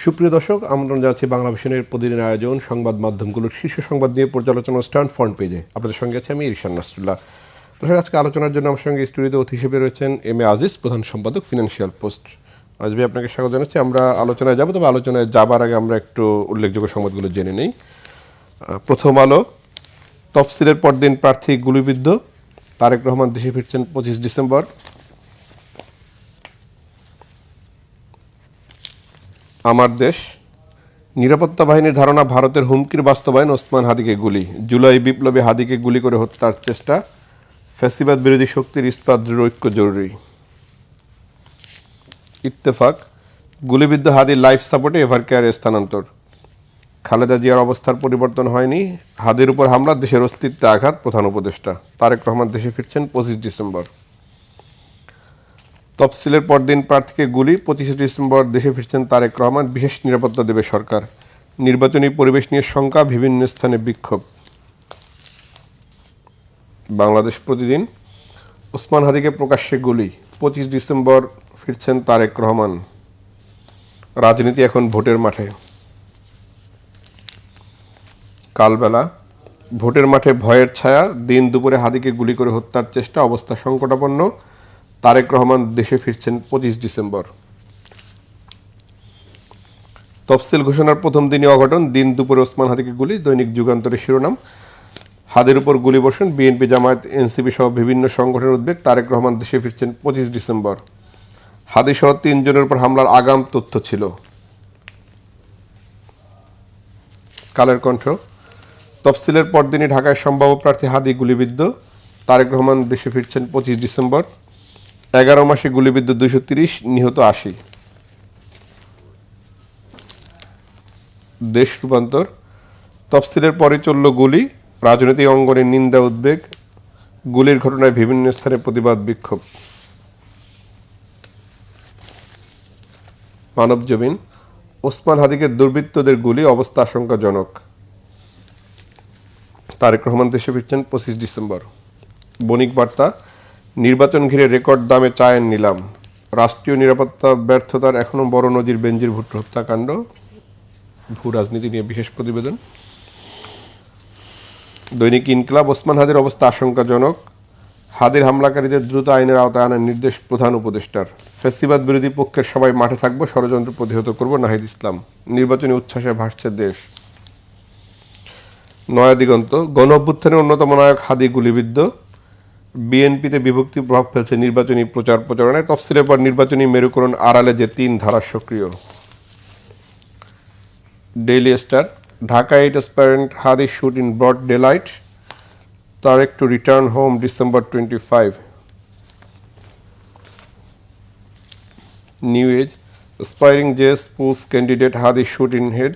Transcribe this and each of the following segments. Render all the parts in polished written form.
সুপ্রিয় দর্শক, আমন্ত্রণ জানাচ্ছি বাংলা ভিশনের প্রতিদিন আয়োজন সংবাদ মাধ্যমগুলোর শীর্ষ সংবাদ নিয়ে পর্যালোচনা স্ট্যান্ড ফ্রন্ট পেজে। আপনাদের সঙ্গে আছে আমি ইরশান নাসরুল্লাহ। দর্শক, আজকে আলোচনার জন্য আমার সঙ্গে স্টুডিওতে অতিথি হিসেবে রয়েছেন এম এ আজিজ, প্রধান সম্পাদক ফিনান্সিয়াল পোস্ট। আজ ভাই আপনাকে স্বাগত জানাচ্ছি। আমরা আলোচনায় যাব, তবে আলোচনায় যাবার আগে আমরা একটু উল্লেখযোগ্য সংবাদগুলো জেনে নেই। প্রথম আলো, তফসিলের পরদিন প্রার্থী গুলিবিদ্ধ, তারেক রহমান দেশে ফিরছেন 25 ডিসেম্বর। আমার দেশ, নিরাপত্তা বাহিনীর ধারণা ভারতের হুমকির বাস্তবায়ন, ওসমান হাদিকে গুলি, জুলাই বিপ্লবে হাদিকে গুলি করে হত্যার চেষ্টা, ফ্যাসিবাদ বিরোধী শক্তির ইস্পাত দৃঢ় ঐক্য জরুরি। ইত্তেফাক, গুলিবিদ্ধ হাদির লাইফ সাপোর্টে এভার কেয়ারে স্থানান্তর। খালেদা জিয়ার অবস্থার পরিবর্তন হয়নি, হাদির উপর হামলা দেশের অস্তিত্বে আঘাত, প্রধান উপদেষ্টা। তারেক রহমান দেশে ফিরছেন 25 ডিসেম্বর। তফসিলের পরদিন প্রার্থীকে গুলি, 25 ডিসেম্বর দেশে ফিরছেন তারেক রহমান, বিশেষ নিরাপত্তা দেবে সরকার। নির্বাচনী পরিবেশ নিয়ে শঙ্কা, বিভিন্ন স্থানে বিক্ষোভ। বাংলাদেশ প্রতিদিন, ওসমান হাদিকে প্রকাশ্যে গুলি, 25 ডিসেম্বর ফিরছেন তারেক রহমান, রাজনীতি এখন ভোটের মাঠে। কালবেলা, ভোটের মাঠে ভয়ের ছায়া, দিন দুপুরে হাদিকে গুলি করে হত্যার চেষ্টা, অবস্থা সংকটাপন্ন, তারেক রহমান দেশে ফিরছেন 25 ডিসেম্বর। তফসিল ঘোষণার প্রথম দিনই অঘটন, দিন দুপুরে ওসমান হাদিকে গুলি, দৈনিক যুগান্তরের শিরোনাম। হাদির উপর গুলিবর্ষণ, বিএনপি, জামায়াত, এনসিপি সহ বিভিন্ন সংগঠনের উদ্বেগ, তারেক রহমান দেশে ফিরছেন 25 ডিসেম্বর। হাদি সহ 3 জনের উপর হামলার আগাম তথ্য ছিল। কালের কণ্ঠ, তফসিলের পরদিনই ঢাকায় সম্ভাব্য প্রার্থী হাদি গুলিবিদ্ধ, তারেক রহমান দেশে ফিরছেন 25 ডিসেম্বর। 11 মাসে গুলিবিদ্ধ 230, নিহত 80। দেশ রূপান্তর, তফসিলের পরে চলল গুলি, রাজনৈতিক অঙ্গনে নিন্দা উদ্বেগ, গুলির ঘটনায় বিভিন্ন স্থানে প্রতিবাদ বিক্ষোভ। মানবজমিন, ওসমান হাদিকে দুর্বৃত্তদের গুলি, অবস্থা আশঙ্কাজনক, তারেক রহমান দেশে ফিরছেন 25 ডিসেম্বর। বণিক বার্তা, নির্বাচন ঘিরে রেকর্ড দামে চায়ের নিলাম, রাষ্ট্রীয় নিরাপত্তা ব্যর্থতার এখনও বড় নজির বেনজির ভুট্টো হত্যাকাণ্ড, ভূ রাজনীতি নিয়ে বিশেষ প্রতিবেদন। দৈনিক ইনকিলাব, ওসমান হাদির অবস্থা আশঙ্কাজনক, হাদির হামলাকারীদের দ্রুত আইনের আওতায় আনার নির্দেশ প্রধান উপদেষ্টার। ফ্যাসিবাদ বিরোধী পক্ষের সবাই মাঠে থাকবো, ষড়যন্ত্র প্রতিহত করব, নাহিদ ইসলাম। নির্বাচনী উচ্ছ্বাসে ভাসছে দেশ। নয়া দিগন্ত, গণ অভ্যুত্থানের অন্যতম নায়ক হাদি গুলিবিদ্ধ, বিএনপিতে বিভক্তি প্রভাব ফেলছে নির্বাচনী প্রচার প্রচারণায়। তফসিলের পর নির্বাচনী মেরুকরণ আড়ালে যে 3 ধারা সক্রিয়। Daily Star, Dhaka 8 aspirant Hadi shoot in broad daylight, Tarek to return home December 25। New Age, aspiring JS post candidate Hadi shoot in head,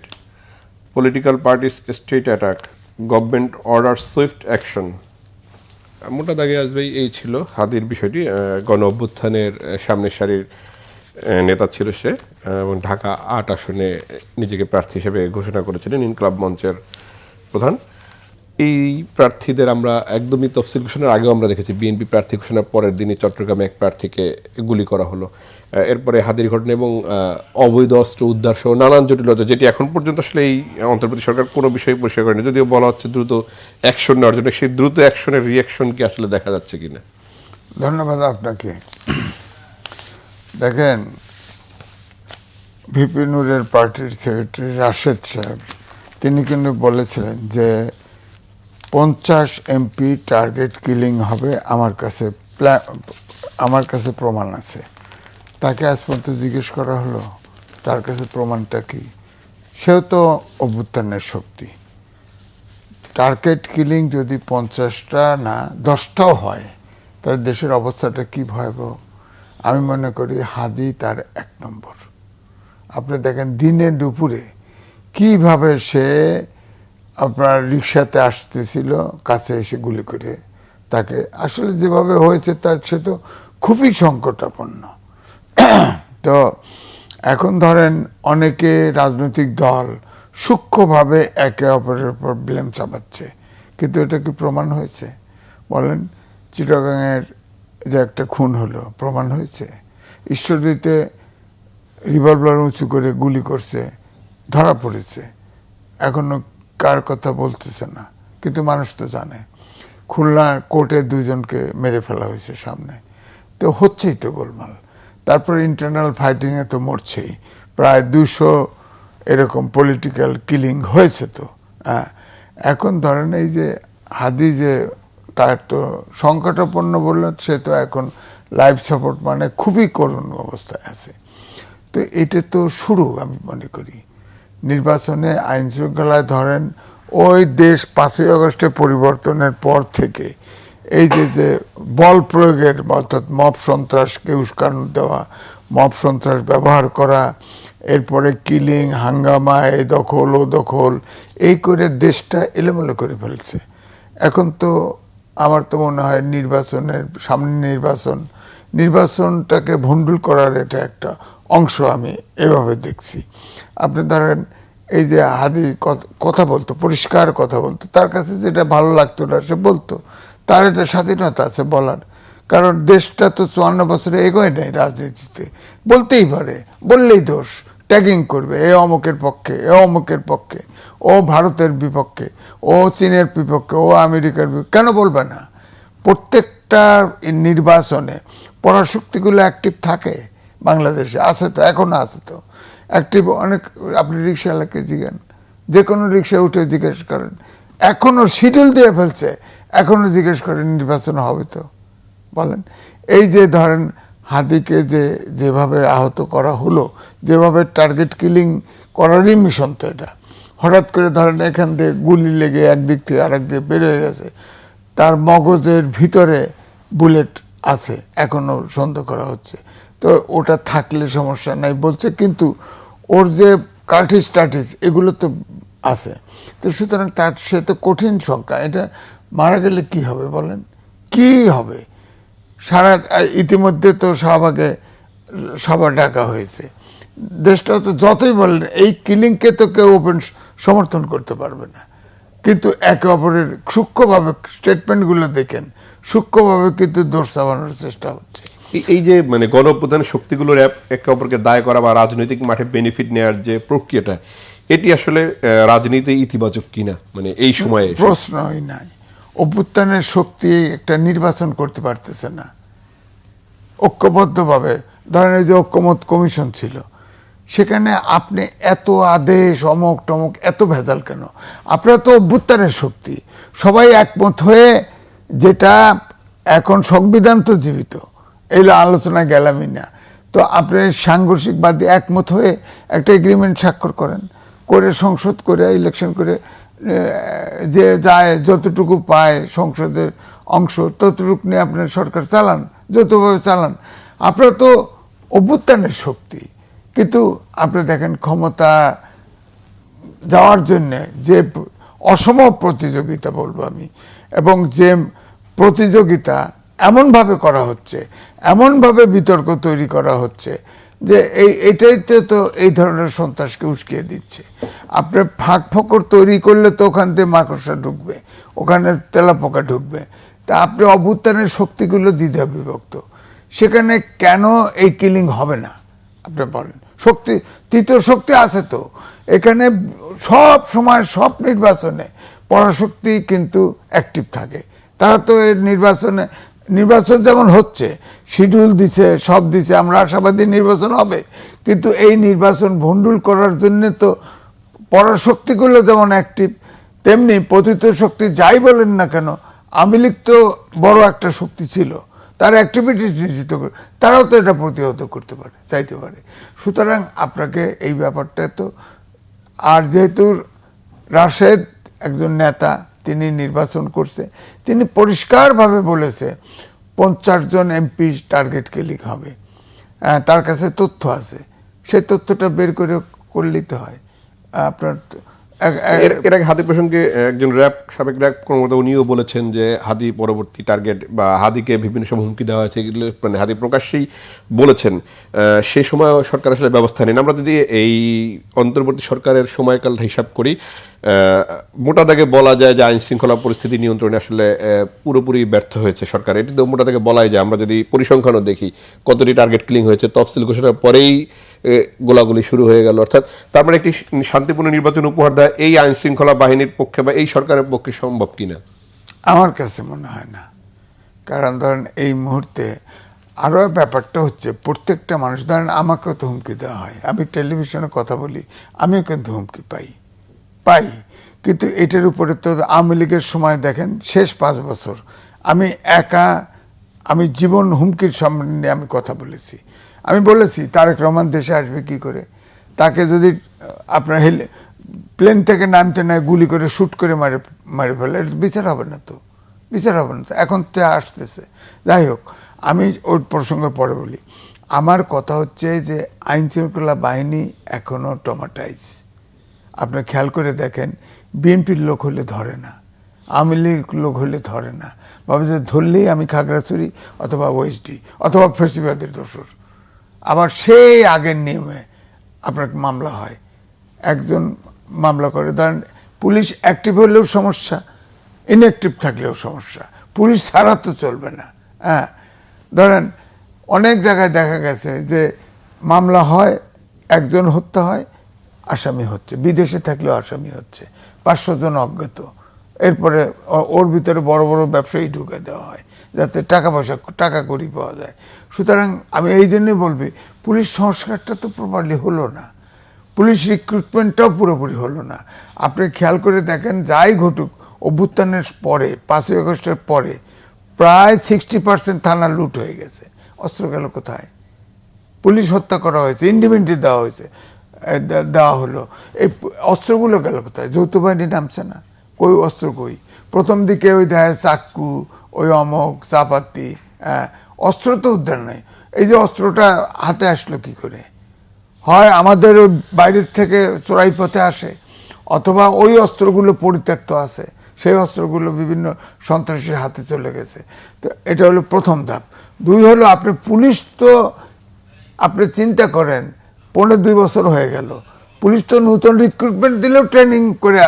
political parties state attack, government order swift action. মোটা দাগে আসবে এই ছিল হাদির বিষয়টি। গণ অভ্যুত্থানের সামনের সারির নেতা ছিল সে, এবং ঢাকা 8 আসনে নিজেকে প্রার্থী হিসেবে ঘোষণা করেছিলেন ইনকলাব মঞ্চের প্রধান। এই প্রার্থীদের আমরা একদমই তফসিল ঘোষণার আগেও আমরা দেখেছি, বিএনপি প্রার্থী ঘোষণার পরের দিনই চট্টগ্রামে এক প্রার্থীকে গুলি করা হলো। এরপরে হাদির ঘটনা এবং অবৈধ অস্ত্র উদ্ধার সহ নানান জটিলতা, যেটি এখন পর্যন্ত আসলে এই অন্তর্বর্তী সরকার কোনো বিষয় পরিষ্কার করেনি, যদিও বলা হচ্ছে দ্রুত অ্যাকশন নেওয়ার জন্য। সেই দ্রুত অ্যাকশনের রিয়াকশন কি আসলে দেখা যাচ্ছে কিনা? ধন্যবাদ আপনাকে। দেখেন, ভিপি নুরের পার্টির সেক্রেটারি রাশেদ সাহেব, তিনি কিন্তু বলেছিলেন যে 50 এমপি টার্গেট কিলিং হবে, আমার কাছে প্রমাণ আছে। তাকে আজ পর্যন্ত জিজ্ঞেস করা হলো তার কাছে প্রমাণটা কি? সেও তো অভ্যুত্থানের শক্তি। টার্গেট কিলিং যদি 50টা না 10টাও হয়, তাহলে দেশের অবস্থাটা কি ভয়াবহ। আমি মনে করি হাদি তার 1 নম্বর। আপনি দেখেন দিনে দুপুরে কিভাবে সে আপনার রিক্সাতে আসতেছিল, কাছে এসে গুলি করে তাকে, আসলে যেভাবে হয়েছে তার সে তো খুবই সংকটাপন্ন। তো এখন ধরেন অনেকে রাজনৈতিক দল সূক্ষ্মভাবে একে অপরের উপর ব্লেম চাপাচ্ছে, কিন্তু এটা কি প্রমাণ হয়েছে? বলেন, চিটাগাংয়ের যে একটা খুন হলো, প্রমাণ হয়েছে? ঈশ্বরদীতে রিভলভার উঁচু করে গুলি করছে, ধরা পড়েছে, এখনো কার কথা বলতেছে না, কিন্তু মানুষ তো জানে। খুলনা কোর্টে 2 জনকে মেরে ফেলা হয়েছে সামনে, তো হচ্ছেই তো গোলমাল। তারপর ইন্টারনাল ফাইটিংয়ে তো মরছেই, প্রায় 200 এরকম পলিটিক্যাল কিলিং হয়েছে তো। এখন ধরেন এই যে হাদি, যে তার তো সংকটাপন্ন বলল, সে তো এখন লাইফ সাপোর্ট মানে খুবই করুণ অবস্থায় আছে। তো এটা তো শুরু, আমি মনে করি নির্বাচনে আইন শৃঙ্খলায় ধরেন ওই দেশ 5ই আগস্টে পরিবর্তনের পর থেকে এই যে বল প্রয়োগের, অর্থাৎ মব সন্ত্রাসকে উস্কানো দেওয়া, মব সন্ত্রাস ব্যবহার করা, এরপরে কিলিং, হাঙ্গামা, এই দখল ও দখল, এই করে দেশটা এলোমেলো করে ফেলছে। এখন তো আমার তো মনে হয় নির্বাচনের সামনে, নির্বাচনটাকে ভণ্ডুল করার এটা একটা অংশ, আমি এভাবে দেখছি। আপনি ধরেন এই যে হাদি কথা বলতো, পরিষ্কার কথা বলতো, তার কাছে যেটা ভালো লাগতো না সে বলতো, তার একটা স্বাধীনতা আছে বলার, কারণ দেশটা তো 54 বছরে এগোয় নাই রাজনীতিতে, বলতেই পারে, বললেই দোষ, ট্যাগিং করবে, এ অমুকের পক্ষে, এ অমুকের পক্ষে, ও ভারতের বিপক্ষে, ও চীনের বিপক্ষে, ও আমেরিকার বিপক্ষে, কেন বলবে না? প্রত্যেকটা নির্বাচনে পরাশক্তিগুলো অ্যাক্টিভ থাকে বাংলাদেশে, আছে তো, এখনো আছে তো অ্যাক্টিভ অনেক। আপনি রিক্সাওয়ালাকে জিজ্ঞান, যে কোনো রিক্সায় উঠে জিজ্ঞেস করেন, এখনো শিডিউল দিয়ে ফেলছে, এখনো জিজ্ঞেস করেন নির্বাচন হবে তো, বলেন। এই যে ধরেন হাদিকে যেভাবে আহত করা হলো, যেভাবে টার্গেট কিলিং করারই মিশন তো এটা, হঠাৎ করে ধরেন এখান থেকে গুলি লেগে একদিক থেকে আরেক দিকে বের হয়ে গেছে, তার মগজের ভিতরে বুলেট আছে, এখনো সন্দেহ করা হচ্ছে। তো ওটা থাকলে সমস্যা নাই বলছে, কিন্তু ওর যে কার্টিস টার্টিস এগুলো তো আছে। তো সুতরাং সে তো কঠিন সংখ্যা, এটা মারা গেলে কি হবে বলেন, কি হবে? ইতিমধ্যে তো শাহবাগে সভা ডাকা হয়েছে, দেশটা তো যতই বলেন এই কিলিংকে তো কেউ ওপেন সমর্থন করতে পারবে না, কিন্তু একে অপরের সূক্ষ্মভাবে স্টেটমেন্টগুলো দেখেন, সূক্ষ্মভাবে কিন্তু দোষ চাপানোর চেষ্টা হচ্ছে। এই যে মানে গণ অভ্যুত্থানের শক্তিগুলোর একে অপরকে দায় করা বা রাজনৈতিক মাঠে বেনিফিট নেওয়ার যে প্রক্রিয়াটা, এটি আসলে রাজনীতি ইতিবাচক কিনা, মানে এই সময়ে প্রশ্নই নাই। অভ্যুত্থানের শক্তি একটা নির্বাচন করতে পারতেছে না ঐক্যবদ্ধভাবে। ধরেন এই যে ঐক্যমত কমিশন ছিল, সেখানে আপনি এত আদেশ, অমক টমক, এত ভেজাল কেন? আপনারা তো অভ্যুত্থানের শক্তি, সবাই একমত হয়ে, যেটা এখন সংবিধান তো জীবিত, এই আলোচনা গেলামই না, তো আপনি সাংঘর্ষিকবাদী একমত হয়ে একটা এগ্রিমেন্ট স্বাক্ষর করেন, করে সংসদ করে ইলেকশন করে, যে যায় যতটুকু পায় সংসদের অংশ ততটুকু নিয়ে আপনার সরকার চালান, যৌথভাবে চালান। আপনারা তো অভ্যুত্থানের শক্তি, কিন্তু আপনি দেখেন ক্ষমতা যাওয়ার জন্যে যে অসম প্রতিযোগিতা বলবো আমি, এবং যে প্রতিযোগিতা এমনভাবে করা হচ্ছে, এমনভাবে বিতর্ক তৈরি করা হচ্ছে, যে এটাইতে তো এই ধরনের সন্ত্রাসকে উস্কিয়ে দিচ্ছে। আপনি ফাঁক ফকর তৈরি করলে তো ওখান থেকে মাকড়সা ঢুকবে, ওখানে তেলাপোকা ঢুকবে। তা আপনি অভ্যুত্থানের শক্তিগুলো দ্বিধা বিভক্ত, সেখানে কেন এই কিলিং হবে না আপনি বলেন? শক্তি, তৃতীয় শক্তি আছে তো এখানে, সব সময় সব নির্বাচনে পরাশক্তি কিন্তু অ্যাক্টিভ থাকে। তারা তো এর নির্বাচন যেমন হচ্ছে, শিডিউল দিছে, সব দিছে, আমরা আশাবাদী নির্বাচন হবে, কিন্তু এই নির্বাচন ভণ্ডুল করার জন্য তো পরাশক্তিগুলো যেমন অ্যাক্টিভ, তেমনি পতিত শক্তি যাই বলেন না কেন, আওয়ামী লীগ তো বড় একটা শক্তি ছিল, তার অ্যাক্টিভিটিস নিশ্চিত করে, তারাও তো এটা প্রতিহত করতে পারে, চাইতে পারে। সুতরাং আপনাকে এই ব্যাপারটা তো, আর যেহেতু রাশেদ একজন নেতা, তিনি নির্বাচন করছে, তিনি পরিষ্কারভাবে বলেছে 50 জন এমপি টার্গেট কিলিং হবে, তার কাছে তথ্য আছে, সেই তথ্যটা বের করে করলেই তো হয়। আপনার এর আগে হাদি প্রসঙ্গে একজন সাবেক র্যাব কর্মকর্তা উনিও বলেছেন যে হাদি পরবর্তী টার্গেট, বা হাদিকে বিভিন্ন সময় হুমকি দেওয়া হয়েছে, এগুলো মানে হাদি প্রকাশ্যেই বলেছেন। সেই সময় সরকার আসলে ব্যবস্থা নেন। আমরা যদি এই অন্তর্বর্তী সরকারের সময়কাল হিসাব করি, মোটা দাগে বলা যায় যে আইন শৃঙ্খলা পরিস্থিতি নিয়ন্ত্রণে আসলে পুরোপুরি ব্যর্থ হয়েছে সরকার। এটি তো মোটা দাগে বলাই যায়। আমরা যদি পরিসংখ্যানও দেখি কতটি টার্গেট কিলিং হয়েছে, তফসিল ঘোষণার পরেই গোলাগুলি শুরু হয়ে গেল, অর্থাৎ তারপরে একটি শান্তিপূর্ণ নির্বাচন উপহার দেয় এই আইন শৃঙ্খলা বাহিনীর পক্ষে বা এই সরকারের পক্ষে সম্ভব কিনা? আমার কাছে মনে হয় না। কারণ ধরেন এই মুহূর্তে আরও ব্যাপারটা হচ্ছে প্রত্যেকটা মানুষ, ধরেন আমাকেও তো হুমকি দেওয়া হয়, আমি টেলিভিশনে কথা বলি, আমিও কিন্তু হুমকি পাই, কিন্তু এটার উপরে তো আওয়ামী লীগের সময় দেখেন শেষ 5 বছর আমি জীবন হুমকির সামনে আমি কথা বলেছি। আমি বলেছি তারেক রহমান দেশে আসবে কি করে, তাকে যদি আপনার প্লেন থেকে নামতে নেয় গুলি করে শ্যুট করে মারে ফেলে, বিচার হবে না তো, এখন তো আসতেছে। যাই হোক, আমি ওর প্রসঙ্গে পরে বলি। আমার কথা হচ্ছে যে আইন শৃঙ্খলা বাহিনী এখনো ট্রমাটাইজ। আপনি খেয়াল করে দেখেন, বিএনপির লোক হলে ধরে না, আওয়ামী লীগ লোক হলে ধরে না, ভাবে যে ধরলেই আমি খাগড়াছড়ি অথবা ওএসডি অথবা ফেসিবাদের দোষর। আবার সেই আগের নিয়মে আপনার মামলা হয়, একজন মামলা করে, ধরেন পুলিশ অ্যাক্টিভ হলেও সমস্যা, ইনঅ্যাক্টিভ থাকলেও সমস্যা, পুলিশ ছাড়া তো চলবে না। হ্যাঁ, ধরেন অনেক জায়গায় দেখা গেছে যে মামলা হয়, একজন হত্যা হয়, আসামি হচ্ছে, বিদেশে থাকলেও আসামি হচ্ছে, 500 জন অজ্ঞাত, এরপরে ওর ভিতরে বড় বড় ব্যবসায়ী ঢুকে দেওয়া হয় যাতে টাকা কড়ি পাওয়া যায়। সুতরাং আমি এই জন্যই বলবি, পুলিশ সংস্কারটা তো প্রপারলি হলো না, পুলিশ রিক্রুটমেন্টটাও পুরোপুরি হলো না। আপনি খেয়াল করে দেখেন, যাই ঘটুক, অভ্যুত্থানের পরে 5ই আগস্টের পরে প্রায় 60% থানা লুট হয়ে গেছে। অস্ত্র গেল কোথায়? পুলিশ হত্যা করা হয়েছে, ইন্ডিপেন্ডেন্ট দেওয়া হলো, এই অস্ত্রগুলো গেল কোথায়? যৌথ বাহিনী নামছে না, কই অস্ত্র কই? প্রথম দিকে ওই দেয় চাক্কু, ওই অমক চাপাতি, অস্ত্র তো উদ্ধার নাই। এই যে অস্ত্রটা হাতে আসলো কি করে? হয় আমাদের ওই বাইরের থেকে চোরাই পথে আসে, অথবা ওই অস্ত্রগুলো পরিত্যক্ত আছে, সেই অস্ত্রগুলো বিভিন্ন সন্ত্রাসীর হাতে চলে গেছে। তো এটা হলো প্রথম ধাপ। 2 হলো, আপনি পুলিশ তো আপনি চিন্তা করেন 2.5 বছর হয়ে গেল, পুলিশ তো নতুন রিক্রুটমেন্ট দিলেও ট্রেনিং করে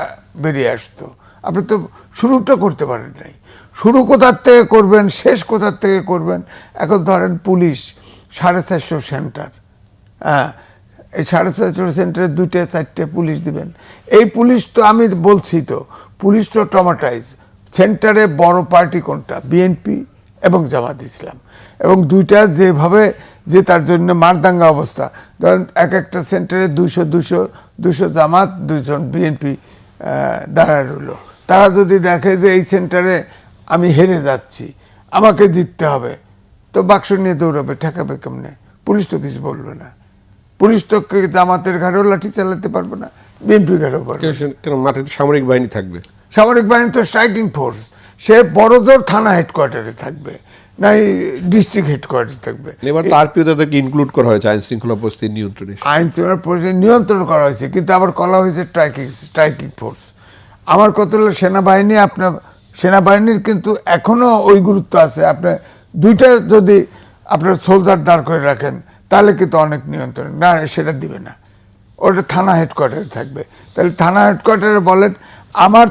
বেরিয়ে আসতো, আপনি তো শুরুটা করতে পারেন নাই। শুরু কোথার থেকে করবেন, শেষ কোথার থেকে করবেন? এখন ধরেন পুলিশ 450 সেন্টার, হ্যাঁ, এই 450 সেন্টারে 2-4টে পুলিশ দিবেন। এই পুলিশ তো আমি বলছি তো, পুলিশ তো ট্রমাটাইজ। সেন্টারে বড় পার্টি কোনটা? বিএনপি এবং জামাত ইসলাম, এবং দুইটা যেভাবে যে তার জন্য মারদাঙ্গা অবস্থা। ধরেন একটা সেন্টারে 200 জামাত, 2জন বিএনপি দাঁড়ায় রইল। তারা যদি দেখে যে এই সেন্টারে আমি হেরে যাচ্ছি, আমাকে জিততে হবে, তো বাক্স নিয়ে দৌড়াবে, ঠেকাবে কেমনে? পুলিশ তো কিছু বলবে না। পুলিশ তো জামাতের ঘাড়েও লাঠি চালাতে পারবে না, বিএনপির ঘাড়েও পারবে না। মাঠে সামরিক বাহিনী থাকবে, সামরিক বাহিনী তো স্ট্রাইকিং ফোর্স, সে বড়জোর থানা হেডকোয়ার্টারে থাকবে, নাই ডিস্ট্রিক্ট হেডকোয়ার্টারে থাকবে। এবার তার পিওদেরকে ইনক্লুড করা হয়েছে আইন শৃঙ্খলা পরিস্থিতি নিয়ন্ত্রণে। আইন শৃঙ্খলা পরিস্থিতি নিয়ন্ত্রণ করা হয়েছে, কিন্তু আবার করা হয়েছে স্ট্রাইকিং ফোর্স। আমার কথা হলো সেনাবাহিনী, আপনার সেনাবাহিনীর কিন্তু এখনো ওই গুরুত্ব আছে। আপনার 2টা যদি আপনার সোলজার দাঁড় করে রাখেন, তাহলে কিন্তু অনেক নিয়ন্ত্রণ না, সেটা দিবে না, ওটা থানা হেডকোয়ার্টারে থাকবে। তাহলে থানা হেডকোয়ার্টারে বলেন, আমার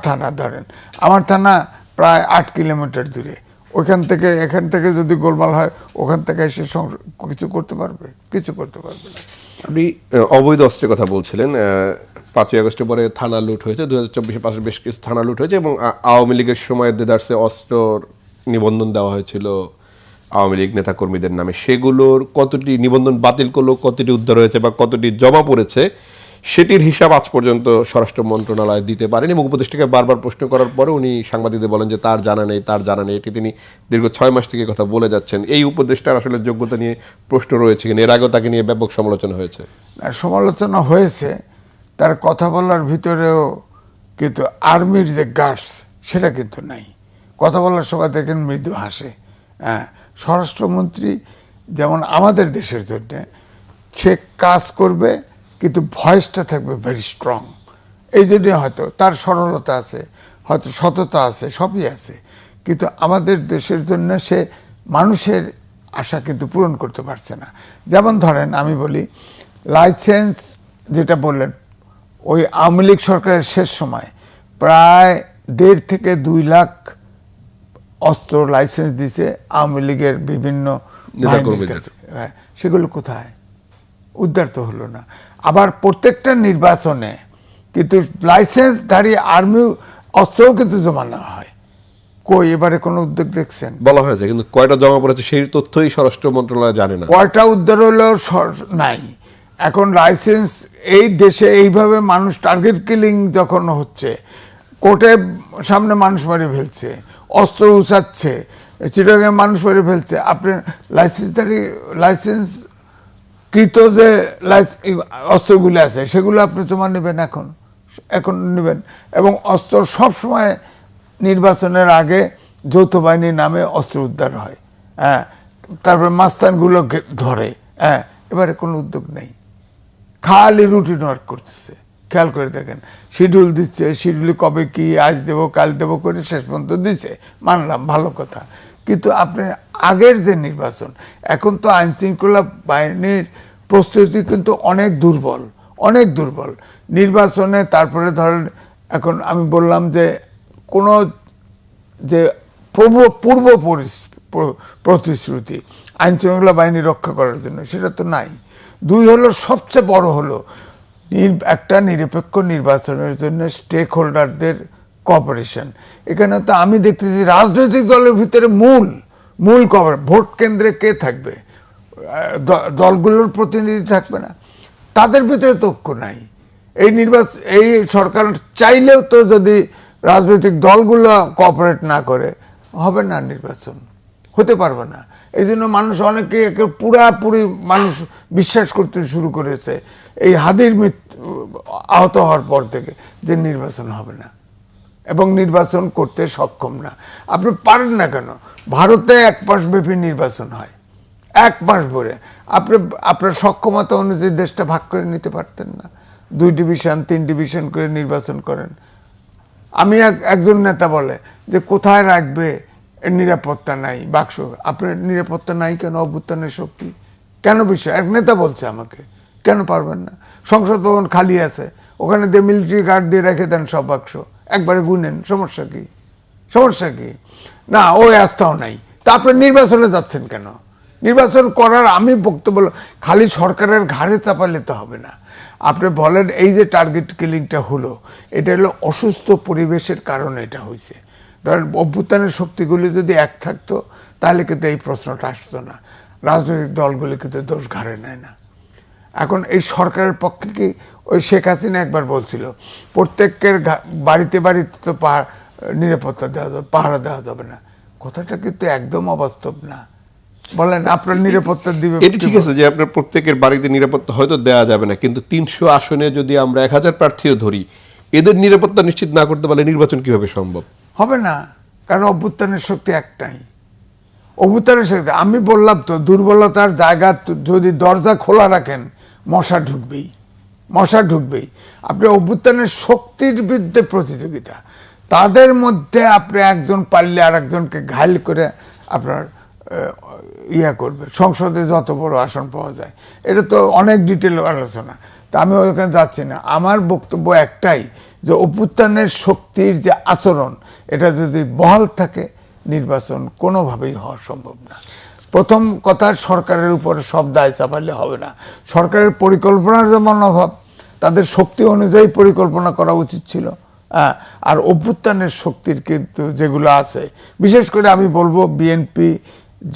থানা ধরেন, আমার থানা প্রায় 8 কিলোমিটার দূরে, এখান থেকে যদি গোলমাল হয়, ওখান থেকে এসে কিছু করতে পারবে? কিছু করতে পারবে না। আপনি অবৈধ অস্ত্রের কথা বলছিলেন। 5ই আগস্টের পরে থানা লুট হয়েছে, 2024 পাশে বেশ কিছু থানা লুট হয়েছে, এবং আওয়ামী লীগের সময় দেদারসে অস্ত্র নিবন্ধন দেওয়া হয়েছিল আওয়ামী লীগ নেতাকর্মীদের নামে। সেগুলোর কতটি নিবন্ধন বাতিল করলো, কতটি উদ্ধার হয়েছে বা কতটি জমা পড়েছে, সেটির হিসাব আজ পর্যন্ত স্বরাষ্ট্র মন্ত্রণালয় দিতে পারেনি, এবং উপদেষ্টাকে বারবার প্রশ্ন করার পরে উনি সাংবাদিকদের বলেন যে তার জানা নেই। এটি তিনি দীর্ঘ 6 মাস থেকে কথা বলে যাচ্ছেন। এই উপদেষ্টার আসলে যোগ্যতা নিয়ে প্রশ্ন রয়েছে কিনা? এর আগেও তাকে নিয়ে ব্যাপক সমালোচনা হয়েছে। সমালোচনা হয়েছে, তার কথা বলার ভিতরেও কিন্তু আর্মির যে গার্ডস, সেটা কিন্তু নাই। কথা বলার সময় দেখেন মৃদু হাসে। হ্যাঁ, স্বরাষ্ট্রমন্ত্রী যেমন আমাদের দেশের জন্য সে কাজ করবে, কিন্তু ভয়েসটা থাকবে ভেরি স্ট্রং। এই জন্য হয়তো তার সরলতা আছে, হয়তো সততা আছে, সবই আছে, কিন্তু আমাদের দেশের জন্য সে মানুষের আশা কিন্তু পূরণ করতে পারছে না। যেমন ধরেন আমি বলি, লাইসেন্স যেটা বললেন, ওই আওয়ামী লীগ সরকারের শেষ সময় প্রায় 1.5 থেকে 2 লাখ অস্ত্র লাইসেন্স দিছে আওয়ামী লীগের বিভিন্ন বাহিনীর কাছে। সেগুলো কোথায়? উদ্ধার তো হলো না। আবার প্রত্যেকটা নির্বাচনে কিন্তু লাইসেন্সধারী আর্মি অস্ত্রও কিন্তু জমা নেওয়া হয়। কই এবারে কোনো উদ্যোগ দেখছেন? বলা হয়েছে, কিন্তু কয়টা জমা পড়েছে সেই তথ্যই স্বরাষ্ট্র মন্ত্রণালয় জানে না। কয়টা উদ্ধার হলো নাই। এখন লাইসেন্স এই দেশে এইভাবে মানুষ টার্গেট কিলিং যখন হচ্ছে, কোর্টের সামনে মানুষ মেরে ফেলছে, অস্ত্র উচাচ্ছে, চিটাগাঙে মানুষ মেরে ফেলছে, আপনি লাইসেন্স কৃত যে অস্ত্রগুলো আছে সেগুলো আপনি জমা নেবেন এখন নেবেন। এবং অস্ত্র সবসময় নির্বাচনের আগে যৌথ বাহিনীর নামে অস্ত্র উদ্ধার হয়, হ্যাঁ, তারপরে মাস্তানগুলো ধরে, হ্যাঁ। এবারে কোনো উদ্যোগ নেই, খালি রুটিন ওয়ার্ক করতেছে। খেয়াল করে দেখেন, শিডিউল দিচ্ছে, শিডিউলে কবে কি আজ দেবো কাল দেবো করে শেষ পর্যন্ত দিচ্ছে, মানলাম ভালো কথা। কিন্তু আপনি আগের যে নির্বাচন, এখন তো আইন শৃঙ্খলা বাহিনীর প্রস্তুতি কিন্তু অনেক দুর্বল নির্বাচনে। তারপরে ধরেন এখন আমি বললাম যে কোনো যে পূর্ব প্রতিশ্রুতি আইন শৃঙ্খলা বাহিনী রক্ষা করার জন্য, সেটা তো নাই। দুই হলো, সবচেয়ে বড় হলো একটা নিরপেক্ষ নির্বাচনের জন্য স্টেক হোল্ডারদের কোঅপারেশন। এখানে তো আমি দেখতেছি রাজনৈতিক দলের ভিতরে মূল ভোট কেন্দ্রে কে থাকবে, দলগুলোর প্রতিনিধি থাকবে না, তাদের ভিতরে তো ঐক্য নাই। এই সরকার চাইলেও তো যদি রাজনৈতিক দলগুলো কোঅপারেট না করে, হবে না, নির্বাচন হতে পারবে না। এই জন্য মানুষ অনেকে পুরাপুরি মানুষ বিশ্বাস করতে শুরু করেছে এই হাদির আহত হওয়ার পর থেকে যে নির্বাচন হবে না এবং নির্বাচন করতে সক্ষম না। আপনি পারেন না কেন? ভারতে 1 মাস ব্যাপী নির্বাচন হয়, 1 মাস ভরে। আপনার সক্ষমতা অনুযায়ী দেশটা ভাগ করে নিতে পারতেন না? 2 ডিভিশন 3 ডিভিশন করে নির্বাচন করেন। আমি একজন নেতা বলে যে কোথায় রাখবে, নিরাপত্তা নাই বাক্স। আপনার নিরাপত্তা নাই কেন? অভ্যুত্থানের শক্তি কেন বিষয়? এক নেতা বলছে আমাকে, কেন পারবেন না? সংসদ ভবন খালি আছে, ওখানে দিয়ে মিলিটারি গার্ড দিয়ে রেখে দেন সব বাক্স, একবারে গুনেন, সমস্যা কি? না, ওই আস্থাও নাই। তা আপনি নির্বাচনে যাচ্ছেন কেন? নির্বাচন করার আমি বক্তব্য খালি সরকারের ঘাড়ে চাপালে তো হবে না। আপনি বলেন এই যে টার্গেট কিলিংটা হলো, এটা হলো অসুস্থ পরিবেশের কারণে এটা হয়েছে। ধরেন অভ্যুত্থানের শক্তিগুলি যদি এক থাকতো তাহলে কিন্তু এই প্রশ্নটা আসতো না। রাজনৈতিক দলগুলি কিন্তু দোষ ঘাড়ে নেয় না। এখন এই সরকারের পক্ষে কি, ওই শেখ হাসিনা একবার বলছিল প্রত্যেকের বাড়িতে তো নিরাপত্তা দেওয়া যাবে, পাহারা দেওয়া যাবে না। কথাটা কিন্তু একদম অবাস্তব না। বলেন আপনার নিরাপত্তা দিবে? এটা ঠিক আছে যে আপনার প্রত্যেকের বাড়িতে নিরাপত্তা হয়তো দেওয়া যাবে না, কিন্তু 300 আসনে যদি আমরা 1000 প্রার্থীও ধরি, এদের নিরাপত্তা নিশ্চিত না করতে পারলে নির্বাচন কিভাবে সম্ভব? হবে না, কারণ অভ্যুত্থানের শক্তি একটাই। অভ্যুত্থানের শক্তি, আমি বললাম তো, দুর্বলতার জায়গা যদি দরজা খোলা রাখেন মশা ঢুকবেই। আপনি অভ্যুত্থানের শক্তির বিরুদ্ধে প্রতিযোগিতা, তাদের মধ্যে আপনি একজন পারলে আর একজনকে ঘায়ল করে আপনার করবে। সংসদে যত বড় আসন পাওয়া যায়, এটা তো অনেক ডিটেল আলোচনা, তা আমি ওখানে যাচ্ছি না। আমার বক্তব্য একটাই, যে অভ্যুত্থানের শক্তির যে আচরণ, এটা যদি বহাল থাকে নির্বাচন কোনোভাবেই হওয়া সম্ভব না। প্রথম কথা, সরকারের উপরে সব দায় চাপালে হবে না। সরকারের পরিকল্পনার যেমন অভাব, তাদের শক্তি অনুযায়ী পরিকল্পনা করা উচিত ছিল। আর অভ্যুত্থানের শক্তির কিন্তু যেগুলো আছে, বিশেষ করে আমি বলবো বিএনপি,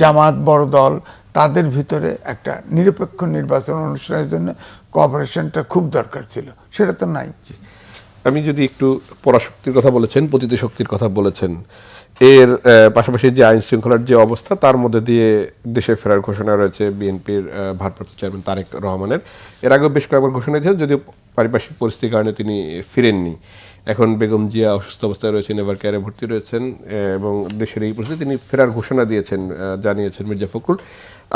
জামাত, বড় দল, তাদের ভিতরে একটা নিরপেক্ষ নির্বাচন অনুষ্ঠানের জন্য কোঅপারেশনটা খুব দরকার ছিল, সেটা তো নাই। আমি যদি একটু পরাশক্তির কথা বলেছেন, পতিত শক্তির কথা বলেছেন, এর পাশাপাশি যে আইন শৃঙ্খলার যে অবস্থা, তার মধ্যে দিয়ে দেশে ফেরার ঘোষণা রয়েছে বিএনপির ভারপ্রাপ্ত চেয়ারম্যান তারেক রহমানের। এর আগেও বেশ কয়েকবার ঘোষণা দিয়েছেন, যদিও পারিপার্শ্বিক পরিস্থিতির কারণে তিনি ফিরেননি। এখন বেগম জিয়া অসুস্থ অবস্থায় রয়েছেন, এবার কেয়ারে ভর্তি রয়েছেন, এবং দেশের এই পরিস্থিতি তিনি ফেরার ঘোষণা দিয়েছেন, জানিয়েছেন মির্জা ফখরুল।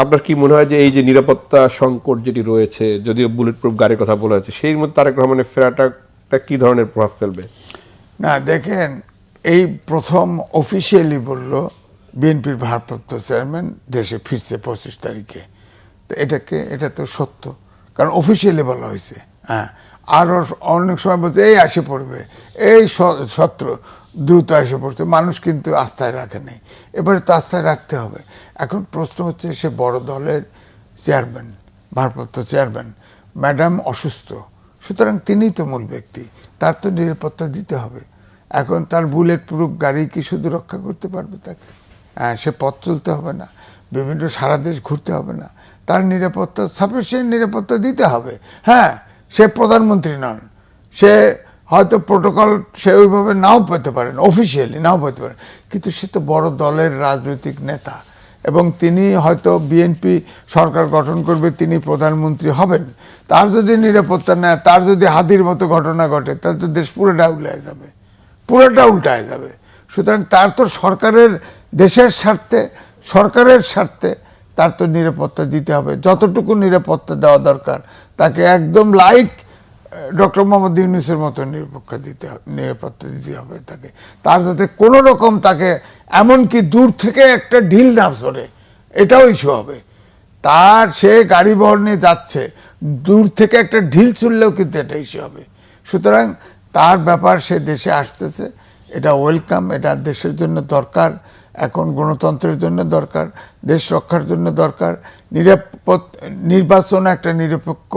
আপনার কি মনে হয় যে এই যে নিরাপত্তা সংকট যেটি রয়েছে, যদিও বুলেট প্রুফ গাড়ির কথা বলা হয়েছে, সেই মধ্যে তারেক রহমানের ফেরাটা কি ধরনের প্রভাব ফেলবে? না দেখেন, এই প্রথম অফিসিয়ালি বলল বিএনপির ভারপ্রাপ্ত চেয়ারম্যান দেশে ফিরছে 25 তারিখে। তো এটা তো সত্য, কারণ অফিসিয়ালি বলা হয়েছে। হ্যাঁ, আরও অনেক সময় বলছে এই আসে পড়বে, এই সত্র দ্রুত এসে পড়ছে, মানুষ কিন্তু আস্থায় রাখে নাই। এবারে তো আস্থায় রাখতে হবে। এখন প্রশ্ন হচ্ছে, সে বড় দলের চেয়ারম্যান, ভারপ্রাপ্ত চেয়ারম্যান, ম্যাডাম অসুস্থ, সুতরাং তিনিই তো মূল ব্যক্তি, তার তো নিরাপত্তা দিতে হবে। এখন তার বুলেট প্রুফ গাড়ি কি শুধু রক্ষা করতে পারবে তাকে? সে পথ চলতে হবে না, বিভিন্ন সারা দেশ ঘুরতে হবে না, তার নিরাপত্তা সাফিসিয়েন্ট নিরাপত্তা দিতে হবে। হ্যাঁ, সে প্রধানমন্ত্রী নন, সে হয়তো প্রোটোকল সে ওইভাবে নাও পেতে পারেন, অফিসিয়ালি নাও পেতে পারেন, কিন্তু সে তো বড় দলের রাজনৈতিক নেতা এবং তিনি হয়তো বিএনপি সরকার গঠন করবে, তিনি প্রধানমন্ত্রী হবেন। তার যদি নিরাপত্তা নেয়, তার যদি হাতির মতো ঘটনা ঘটে, তাহলে তো দেশ পুরোটা উল্টায় যাবে, পুরোটা উল্টায় যাবে। সুতরাং তার তো সরকারের, দেশের স্বার্থে, সরকারের স্বার্থে তার তো নিরাপত্তা দিতে হবে, যতটুকু নিরাপত্তা দেওয়া দরকার তাকে, একদম লাইক ডক্টর মোহাম্মদ ইউনূসের মতো নিরাপত্তা দিতে হবে তাকে। তার যাতে কোনো রকম তাকে এমনকি দূর থেকে একটা ঢিল না সরে, এটাও ইস্যু হবে। তার সে গাড়ি বহর নিয়ে যাচ্ছে, দূর থেকে একটা ঢিল ছুড়লেও কিন্তু এটা ইস্যু হবে। সুতরাং তার ব্যাপার, সে দেশে আসতেছে, এটা ওয়েলকাম, এটা দেশের জন্য দরকার, এখন গণতন্ত্রের জন্য দরকার, দেশ রক্ষার জন্য দরকার, নির্বাচন একটা নিরপেক্ষ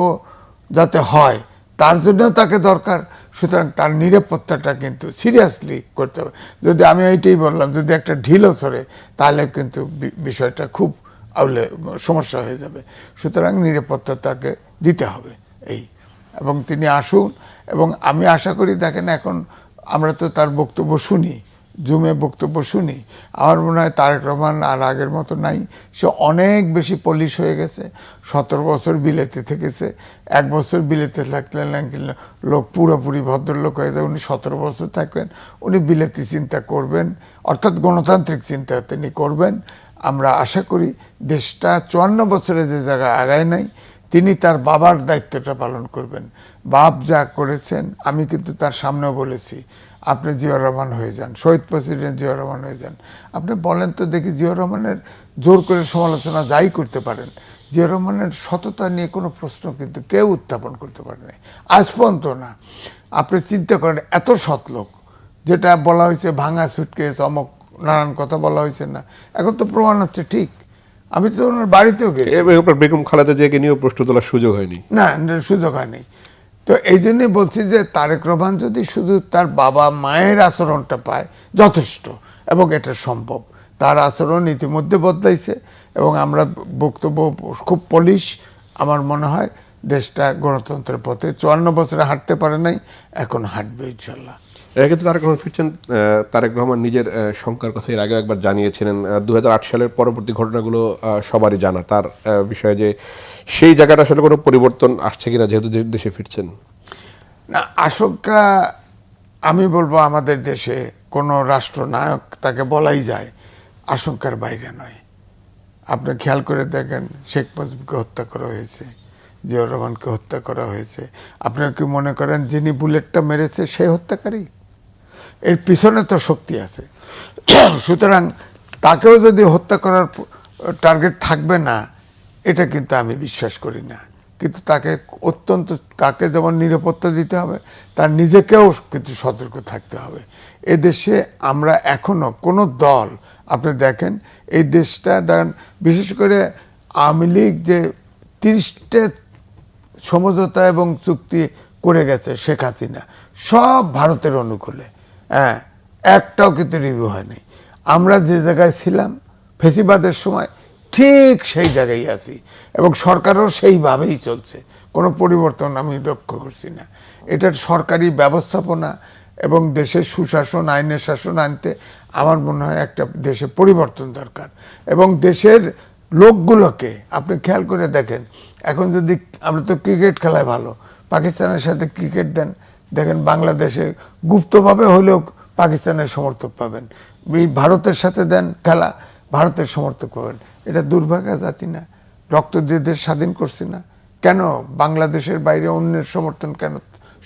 যাতে হয় তার জন্যও তাকে দরকার। সুতরাং তার নিরাপত্তাটা কিন্তু সিরিয়াসলি করতে হবে। যদি আমি এইটাই বললাম, যদি একটা ঢিলও ছড়ে তাহলে কিন্তু বিষয়টা খুব সমস্যা হয়ে যাবে। সুতরাং নিরাপত্তা তাকে দিতে হবে এই, এবং তিনি আসুন। এবং আমি আশা করি, দেখেন এখন আমরা তো তার বক্তব্য শুনি, জুমে বক্তব্য শুনি, আমার মনে হয় তারেক রহমান আর আগের মতো নাই, সে অনেক বেশি পলিশ হয়ে গেছে। 17 বছর বিলেতে থেকেছে, 1 বছর বিলেতে থাকলে লোক পুরোপুরি ভদ্রলোক হয়ে যায়। উনি 17 বছর থাকবেন, উনি বিলেতি চিন্তা করবেন, অর্থাৎ গণতান্ত্রিক চিন্তা তিনি করবেন। আমরা আশা করি দেশটা 54 বছরে যে জায়গায় আগায় নাই, তিনি তার বাবার দায়িত্বটা পালন করবেন। বাপ যা করেছেন, আমি কিন্তু তার সামনেও বলেছি, আপনি জিয়াউর রহমান হয়ে যান, শহীদ প্রেসিডেন্ট জিয়াউর রহমান হয়ে যান। আপনি বলেন তো দেখি, জিয়াউর রহমানের জোর করে সমালোচনা যাই করতে পারেন, জিয়াউর রহমানের সততা নিয়ে কোনো প্রশ্ন কিন্তু কেউ উত্থাপন করতে পারে নাই, আজ পর্যন্ত না। আপনি চিন্তা করেন, এত সৎ লোক, যেটা বলা হয়েছে ভাঙা সুটকেস অমক নানান কথা বলা হয়েছে না, এখন তো প্রমাণ হচ্ছে ঠিক। আমি তো ওনার বাড়িতেও গেছি, বেগম খালেদা জিয়াকে নিয়েও প্রশ্ন তোলার সুযোগ হয়নি, না সুযোগ হয়নি। তো এই জন্যই বলছি যে তারেক রহমান যদি শুধু তার বাবা মায়ের আচরণটা পায় যথেষ্ট, এবং এটা সম্ভব। তার আচরণ ইতিমধ্যে বদলাইছে এবং আমরা বক্তব্য খুব পলিশ। আমার মনে হয় দেশটা গণতন্ত্রের পথে 54 বছরে হাঁটতে পারে নাই, এখন হাঁটবে ইনশাল্লাহ। কিন্তু তারেক রহমান ফিরছেন। তারেক রহমান নিজের শঙ্কার কথা এর আগে একবার জানিয়েছিলেন। 2008 সালের পরবর্তী ঘটনাগুলো সবারই জানা, তার বিষয়ে যে সেই জায়গাটা আসলে কোনো পরিবর্তন আসছে কিনা, যেহেতু দেশে ফিরছেন। না, আশঙ্কা আমি বলবো আমাদের দেশে কোনো রাষ্ট্রনায়ক, তাকে বলাই যায়, আশঙ্কার বাইরে নয়। আপনি খেয়াল করে দেখেন, শেখ মুজিবকে হত্যা করা হয়েছে, জিয়াউর রহমানকে হত্যা করা হয়েছে। আপনারা কি মনে করেন যিনি বুলেটটা মেরেছে সেই হত্যাকারী? এর পিছনে তো শক্তি আছে। সুতরাং তাকেও যদি হত্যা করার টার্গেট থাকবে না, এটা কিন্তু আমি বিশ্বাস করি না। কিন্তু তাকে অত্যন্ত, তাকে যেমন নিরাপত্তা দিতে হবে, তার নিজেকেও কিন্তু সতর্ক থাকতে হবে। এ দেশে আমরা এখনো কোনো দল, আপনি দেখেন এই দেশটা, দেখেন বিশেষ করে আওয়ামী লীগ যে 30টা সমঝোতা এবং চুক্তি করে গেছে শেখ হাসিনা, সব ভারতের অনুকূলে। হ্যাঁ, একটাও কিন্তু রিভিউ হয়নি। আমরা যে জায়গায় ছিলাম ফেসিবাদের সময়, ঠিক সেই জায়গায় আছি, এবং সরকারও সেইভাবেই চলছে, কোনো পরিবর্তন আমি লক্ষ্য করছি না। এটার সরকারি ব্যবস্থাপনা এবং দেশের সুশাসন, আইনের শাসন আনতে আমার মনে হয় একটা দেশে পরিবর্তন দরকার। এবং দেশের লোকগুলোকে আপনি খেয়াল করে দেখেন, এখন যদি আমরা তো ক্রিকেট খেলায় ভালো, পাকিস্তানের সাথে ক্রিকেট দেন, দেখেন বাংলাদেশে গুপ্তভাবে হলেও পাকিস্তানের সমর্থক পাবেন। ভারতের সাথে দেন খেলা, ভারতের সমর্থক পাবেন। এটা দুর্ভাগা জাতি না? রক্ত দিয়ে দেশ স্বাধীন করছি না, কেন বাংলাদেশের বাইরে অন্যের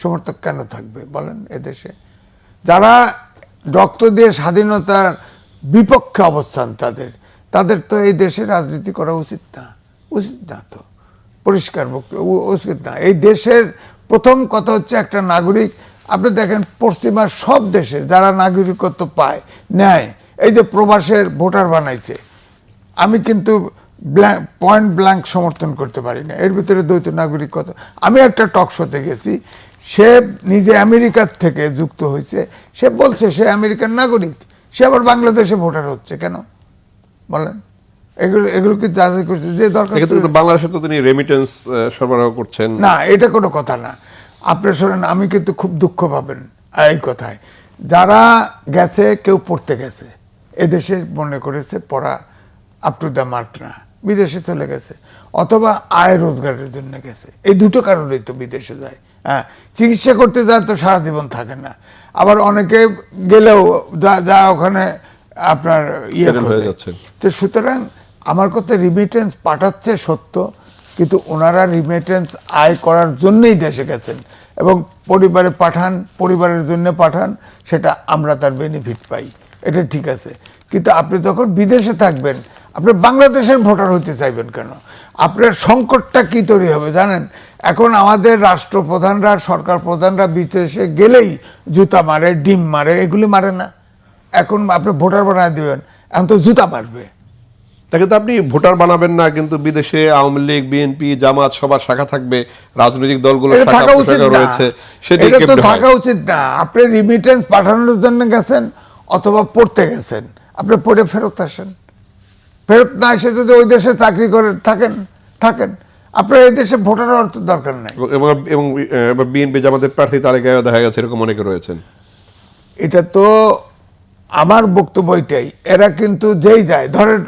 সমর্থক কেন থাকবে বলেন? এদেশে যারা রক্ত দিয়ে স্বাধীনতার বিপক্ষে অবস্থান, তাদের তো এই দেশে রাজনীতি করা উচিত না তো, পরিষ্কার উচিত না। এই দেশের প্রথম কথা হচ্ছে একটা নাগরিক। আপনি দেখেন পশ্চিমার সব দেশের যারা নাগরিকত্ব পায়, নেয়, এই যে প্রবাসের ভোটার বানাইছে, আমি কিন্তু পয়েন্ট ব্ল্যাঙ্ক সমর্থন করতে পারি না। এর ভিতরে দ্বৈত নাগরিকতা, আমি একটা টক শোতে গেছি, সে নিজে আমেরিকার থেকে যুক্ত হয়েছে, সে বলছে সে আমেরিকান নাগরিক, সে আবার বাংলাদেশে ভোটার হচ্ছে কেন বলেন? এগুলো কি যাচাই করছে যে দরকার? বাংলাদেশে তো তিনি রেমিটেন্স সরবরাহ করছেন না, এটা কোনো কথা না। আপনি শোনেন, আমি কিন্তু খুব দুঃখ পাবেন এই কথায়, যারা গেছে কেউ পড়তে গেছে, এদেশে মনে করেছে পড়া আপ টু দ্য মার্ক না, বিদেশে চলে গেছে, অথবা আয় রোজগারের জন্য গেছে। এই দুটো কারণেই তো বিদেশে যায়। হ্যাঁ, চিকিৎসা করতে যায় তো সারা জীবন থাকে না। আবার অনেকে গেলেও যা ওখানে আপনার হয়ে যাচ্ছে। তো সুতরাং আমার কথা, রিমিটেন্স পাঠাচ্ছে সত্য, কিন্তু ওনারা রিমিটেন্স আয় করার জন্যই দেশে গেছেন, এবং পরিবারে পাঠান, পরিবারের জন্য পাঠান, সেটা আমরা তার বেনিফিট পাই, এটা ঠিক আছে। কিন্তু আপনি যখন বিদেশে থাকবেন, আপনি বাংলাদেশের ভোটার হতে চাইবেন কেন? আপনার সংকটটা কি তৈরি হবে জানেন? এখন আমাদের রাষ্ট্রপ্রধানরা, সরকার প্রধানরা বিদেশে গেলেই জুতা মারে, ডিম মারে, এগুলি মারে না। এখন আপনি ভোটার বানায় দিবেন, এখন তো জুতা মারবে। তাকে তো আপনি ভোটার বানাবেন না, কিন্তু বিদেশে আওয়ামী লীগ, বিএনপি, জামাত সবার শাখা থাকবে, রাজনৈতিক দলগুলো থাকা উচিত না। আপনি রিমিটেন্স পাঠানোর জন্য গেছেন অথবা পড়তে গেছেন, আপনি পড়ে ফেরত আসেন। ফেরত না এসে যদি ওই দেশে চাকরি করে থাকেন, আপনার এই দেশে ভোটার হওয়ার দরকার নাই। এবং বিএনপি জামাতের প্রার্থী তালিকায় দেখা গেছে এরকম অনেকে রয়েছেন। এটা তো আমার বক্তব্য এটাই, এরা কিন্তু যেই যায়, ধরেন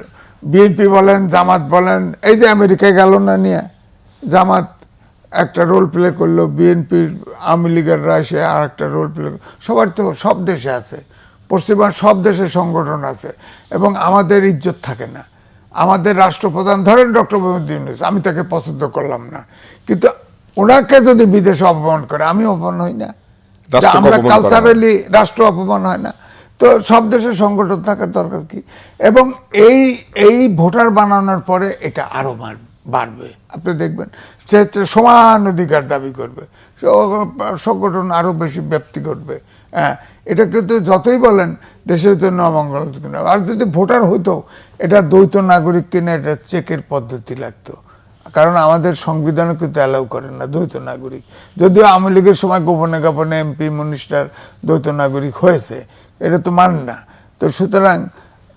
বিএনপি বলেন, জামাত বলেন, এই যে আমেরিকায় গেল না নিয়ে, জামাত একটা রোল প্লে করলো, বিএনপির আওয়ামী লীগেররা এসে আর একটা রোল প্লে, সবার তো সব দেশে আছে, পশ্চিমবঙ্গ সব দেশে সংগঠন আছে, এবং আমাদের ইজ্জত থাকে না। আমাদের রাষ্ট্রপ্রধান ধরেন ডক্টর মোহাম্মদ ইউনূস, আমি তাকে পছন্দ করলাম না, কিন্তু ওনাকে যদি বিদেশে অপমান করে, আমি অপমান হই না? আমরা কালচারালি রাষ্ট্র অপমান হয় না? তো সব দেশের সংগঠন থাকার দরকার কি? এবং এই ভোটার বানানোর পরে এটা আরো বাড়বে, আপনি দেখবেন সে সমান অধিকার দাবি করবে, সংগঠন আরো বেশি ব্যাপ্তি করবে। হ্যাঁ, এটা কিন্তু যতই বলেন দেশের জন্য অমঙ্গল, আর যদি ভোটার হইতো, এটা দ্বৈত নাগরিক কিনে এটা চেকের পদ্ধতি লাগতো, কারণ আমাদের সংবিধানে কিন্তু অ্যালাউ করেন না দ্বৈত নাগরিক। যদিও আওয়ামী লীগের সময় গোপনে গোপনে এমপি মিনিস্টার দ্বৈত নাগরিক হয়েছে, এটা তো মান না। তো সুতরাং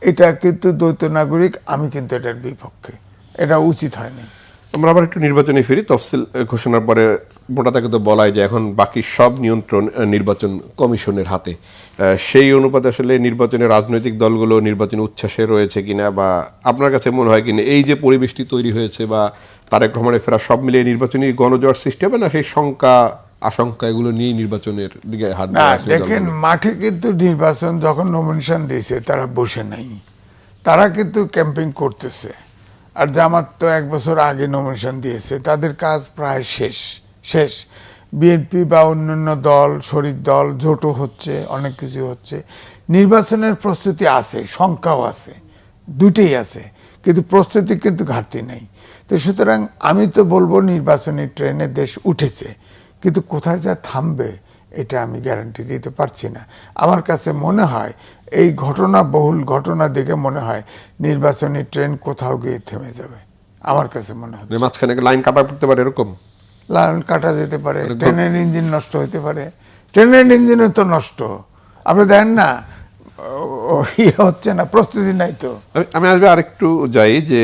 এটা কিন্তু দ্বৈত নাগরিক, আমি কিন্তু এটার বিপক্ষে, এটা উচিত হয়নি। আমরা আবার একটু নির্বাচনে ফিরি। তফসিল ঘোষণার পরে মোটা তাকে তো বলাই যে এখন বাকি সব নিয়ন্ত্রণ নির্বাচন কমিশনের হাতে। সেই অনুপাতে আসলে নির্বাচনে রাজনৈতিক দলগুলো নির্বাচনে উচ্ছ্বাসে রয়েছে কিনা, বা আপনার কাছে মনে হয় কিনা এই যে পরিবেশটি তৈরি হয়েছে, বা তারেক রহমানের ফেরা, সব মিলিয়ে নির্বাচনী গণজোয়ার সৃষ্টি হবে না? সেই শঙ্কা আশঙ্কা এগুলো নিয়ে নির্বাচনের দিকে হাত দেওয়া। দেখেন, মাঠে কিন্তু নির্বাচন যখন নমিনেশন দিয়েছে তারা বসে নাই, তারা কিন্তু ক্যাম্পেইন করতেছে। আর জামাত তো 1 বছর আগে নমিনেশন দিয়েছে, তাদের কাজ প্রায় শেষ। বিএনপি বা অন্যান্য দল, শরিক দল, জোটও হচ্ছে, অনেক কিছু হচ্ছে। নির্বাচনের প্রস্তুতি আছে, সংখ্যাও আছে, দুটেই আছে, কিন্তু প্রস্তুতি কিন্তু ঘাটতি নেই। তো সুতরাং আমি তো বলবো নির্বাচনী ট্রেনে দেশ উঠেছে, কিন্তু কোথায় যা থামবে এটা আমি গ্যারান্টি দিতে পারছি না। আমার কাছে মনে হয় এই বহুল ঘটনা দেখে মনে হয় নির্বাচনী ট্রেন কোথাও গিয়ে থেমে যাবে, আমার কাছে মনে হয়। মাঝখানে লাইন কাটা পড়তে পারে, এরকম লাইন কাটা যেতে পারে, ট্রেনের ইঞ্জিন নষ্ট হতে পারে। ট্রেনের ইঞ্জিনও তো নষ্ট, আপনি দেখেন না হচ্ছে না, প্রস্তুতি নাই তো। আমি আসবে আরেকটু যাই যে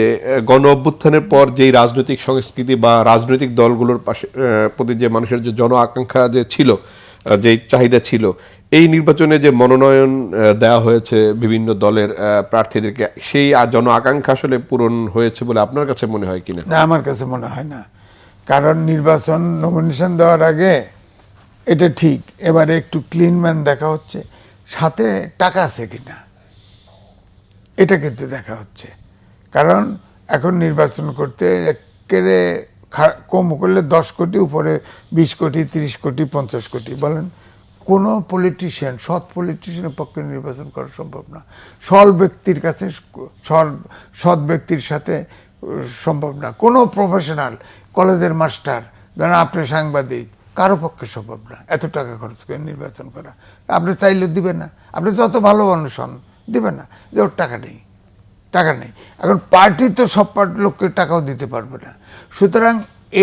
গণ অভ্যুত্থানের পর যেই রাজনৈতিক সংস্কৃতি বা রাজনৈতিক দলগুলোর প্রতি যে মানুষের যে জন আকাঙ্ক্ষা যে ছিল, যেই চাহিদা ছিল, এই নির্বাচনে যে মনোনয়ন দেওয়া হয়েছে বিভিন্ন দলের প্রার্থীদেরকে, সেই জন আকাঙ্ক্ষা আসলে পূরণ হয়েছে বলে আপনার কাছে মনে হয় কিনা? না, আমার কাছে মনে হয় না। কারণ নির্বাচন নমিনেশন দেওয়ার আগে এটা ঠিক, এবারে একটু ক্লিন ম্যান দেখা হচ্ছে, সাথে টাকা আছে কিনা এটা কিন্তু দেখা হচ্ছে। কারণ এখন নির্বাচন করতে একেবারে কম করলে 10 কোটি, উপরে 20 কোটি, 30 কোটি, 50 কোটি, বলেন কোনো পলিটিশিয়ান, সৎ পলিটিশিয়ানের পক্ষে নির্বাচন করা সম্ভব না। সৎ ব্যক্তির সাথে সম্ভব না। কোনো প্রফেশনাল, কলেজের মাস্টার, ধরেন আপনি সাংবাদিক, কারো পক্ষে সম্ভব না এত টাকা খরচ করে নির্বাচন করা। আপনি চাইলেও দিবেন না, আপনি যত ভালো মানুষ হন দিবেন না, যে ওর টাকা নেই। টাকা নেই। এখন পার্টি তো সব লোককে টাকাও দিতে পারবে না। সুতরাং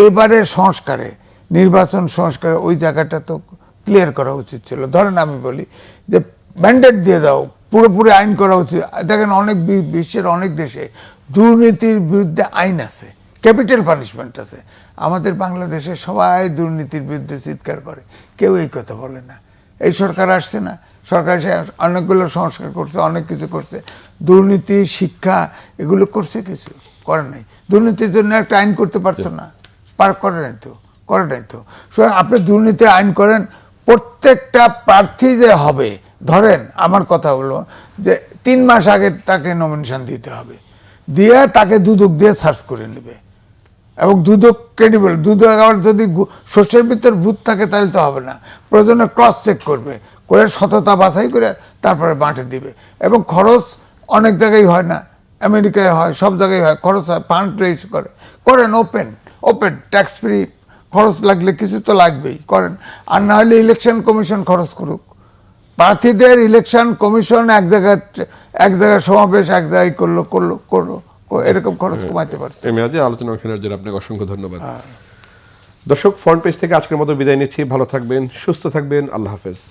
এবারের সংস্কারে, নির্বাচন সংস্কারে ওই জায়গাটা তো ক্লিয়ার করা উচিত ছিল। ধরেন আমি বলি যে ম্যান্ডেট দিয়ে দাও, পুরোপুরি আইন করা উচিত। দেখেন অনেক বিশ্বের অনেক দেশে দুর্নীতির বিরুদ্ধে আইন আছে, ক্যাপিটাল পানিশমেন্ট আছে। আমাদের বাংলাদেশে সবাই দুর্নীতির বিরুদ্ধে চিৎকার করে, কেউ এই কথা বলে না। এই সরকার আসছে না, সরকার এসে অনেকগুলো সংস্কার করছে, অনেক কিছু করছে, দুর্নীতি, শিক্ষা এগুলো করছে, কিছু করে নাই। দুর্নীতির জন্য একটা আইন করতে পারতো না, করে নাই তো। সুতরাং আপনি দুর্নীতির আইন করেন, প্রত্যেকটা প্রার্থী যে হবে, ধরেন আমার কথা হলো যে 3 মাস আগে তাকে নমিনেশন দিতে হবে, দিয়ে তাকে দুদক দিয়ে সার্চ করে নেবে, এবং দুদক ক্রেডিবল। দুদক আবার যদি শস্যের ভিতর ভূত থাকে তাহলে তো হবে না, প্রয়োজনে ক্রস চেক করবে, করে সততা বাছাই করে তারপরে বাঁটে দিবে। এবং খরচ অনেক জায়গায় হয় না, আমেরিকায় হয়, সব জায়গায় হয়, খরচ হয়, ফান্ড রেজ করেন ওপেন ট্যাক্স ফ্রি। খরচ লাগলে কিছু তো লাগবেই, করেন। আর না হলে ইলেকশন কমিশন খরচ করুক, প্রার্থীদের ইলেকশন কমিশন এক জায়গায় সমাবেশ এক জায়গায় করলো, এরকম খরচ কমাইতে পারত। এই মেয়াদে আলোচনা শোনার জন্য আপনাকে অসংখ্য ধন্যবাদ। দর্শক, ফ্রন্ট পেজ থেকে আজকের মতো বিদায় নিচ্ছি। ভালো থাকবেন, সুস্থ থাকবেন, আল্লাহ হাফেজ।